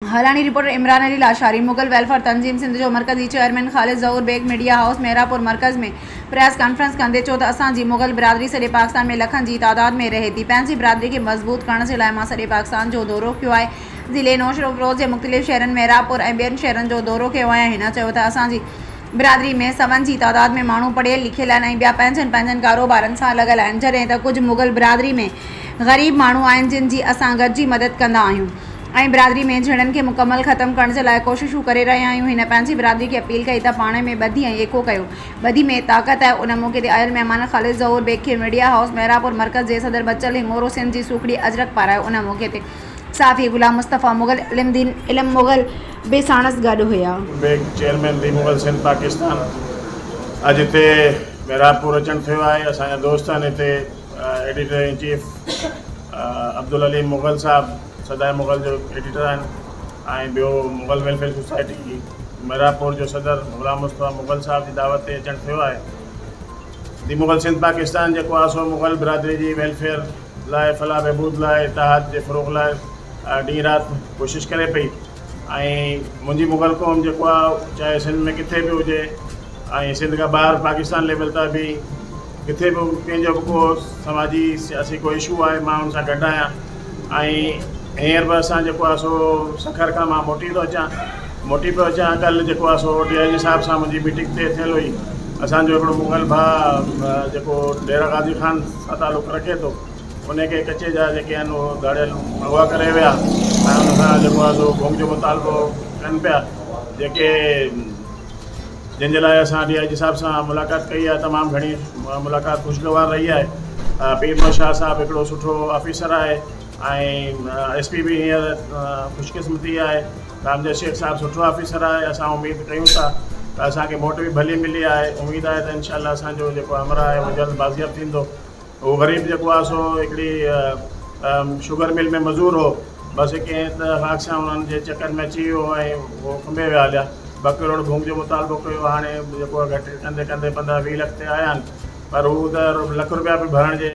हालानी reporter Imran Ali Lashari. Mughal welfare तंजीम सिंध जो मरकज़ी chairman ख़ालिद ज़हूर बेग मीडिया हाउस मेहरापुर मरकज़ में प्रेस कॉन्फ्रेंस कंदे चयो त असांजी मुगल बिरादरी सॼे पाकिस्तान में लखनि जी तादाद में रहे थी। पंहिंजी बिरादरी खे मज़बूत करण जे लाइ मां सॼे पाकिस्तान जो दौरो कयो आहे। ज़िले नौशरोफ़रोज़ जे मुख़्तलिफ़ शहरनि मेहरापुर ऐं ॿियनि शहरनि जो दौरो कयो आहे। हिन चयो त असांजी बिरादरी में सवनि जी तादाद में माण्हू पढ़ियल लिखियल आहिनि ऐं ॿिया पंहिंजनि कारोबारनि सां लॻल आहिनि, जॾहिं त कुझु मुगल बिरादरी में ग़रीब माण्हू आहिनि जिन जी असां गॾिजी मदद कंदा आहियूं ऐं बिरादरी में झड़नि खे मुकमल ख़तमु करण जे लाइ कोशिशूं करे रहिया आहियूं। हिन पंहिंजी बिरादरी खे अपील कई त पाण में ॿधी ऐं एको कयो। ॿधी में ताक़त आहे। उन मौक़े ते आयल महिमान ख़ालिद ज़हूर बेग खे मीडिया हाउस मेहरापुर मरकज़ जे सदर बचल हिंगोरो सिंध जी सूखड़ी अजरक पारायो। उन मौक़े ते साफ़ी गुलाम मुस्तफ़ा मुगल इल्म मुगल बि साणस गॾु हुआ। बेग चेयरमैन दी मुगल सिंध पाकिस्तान अॼु हिते मेहरापुर अचणु थियो आहे। असांजा दोस्त आहिनि हिते editor in chief Abdul Ali Mughal Sahab Sadae Mughal जो एडिटर आहिनि ऐं ॿियो मुगल वेलफेयर सोसाइटी मेहरापुर जो सदर गुलाम मुस्तफ़ा मुगल साहब जी दावत ते अचणु थियो आहे। दी मुगल सिंध पाकिस्तान जेको आहे सो मुगल बिरादरी जी वेलफेयर लाइ फलाह बहबूद लाइ इतिहाद जे फ़रोग़ लाइ ॾींहुं राति कोशिशि करे पई ऐं मुंहिंजी मुगल क़ौम जेको आहे चाहे सिंध में किथे बि हुजे ऐं सिंध खां ॿाहिरि पाकिस्तान लेवल तां बि किथे बि कंहिंजो बि को समाजी सियासी को इशू आहे मां हुन सां गॾु आहियां। ऐं हींअर बि असां जेको आहे सो सखर खां मां मोटी पियो अचां। कल्ह जेको आहे सो DIG साहिब सां मुंहिंजी मीटिंग ते थियल हुई। असांजो हिकिड़ो मुगल भाउ जेको डेरा गाज़ी ख़ान सां तालुक़ु रखे थो उनखे कचे जा जेके आहिनि उहो दाड़ियल अगवा करे विया ऐं उन सां जेको आहे सो भोग जो मुतालबो कनि पिया, जेके जंहिंजे लाइ असां DIG साहिब सां मुलाक़ात कई आहे। तमामु घणी मुलाक़ात ख़ुशगवार रही आहे। पीर शाह साहिबु हिकिड़ो सुठो ऑफिसर आहे ऐं SP बि हींअर ख़ुशकिस्मती आहे। रामजय शेख साहिबु सुठो ऑफिसर आहे। असां उमेदु कयूं था त असांखे मोट बि भली मिली आहे। उमेदु आहे त इंशाअल्लाह असांजो जेको हमरा आहे उहो जल्द बाज़ियाब थींदो। उहो ग़रीब जेको आहे सो हिकिड़ी शुगर मिल में मज़ूर हो, बसि कंहिं इतफ़ाक़ सां उन्हनि जे चकर में अची वियो ऐं उहो खंभे विया हलिया। 2 करोड़ भूमि जो मुतालबो कयो। हाणे जेको आहे घटि कंदे 15-20 लख ते आया आहिनि, पर हू त ₹1 रुपया बि भरण जे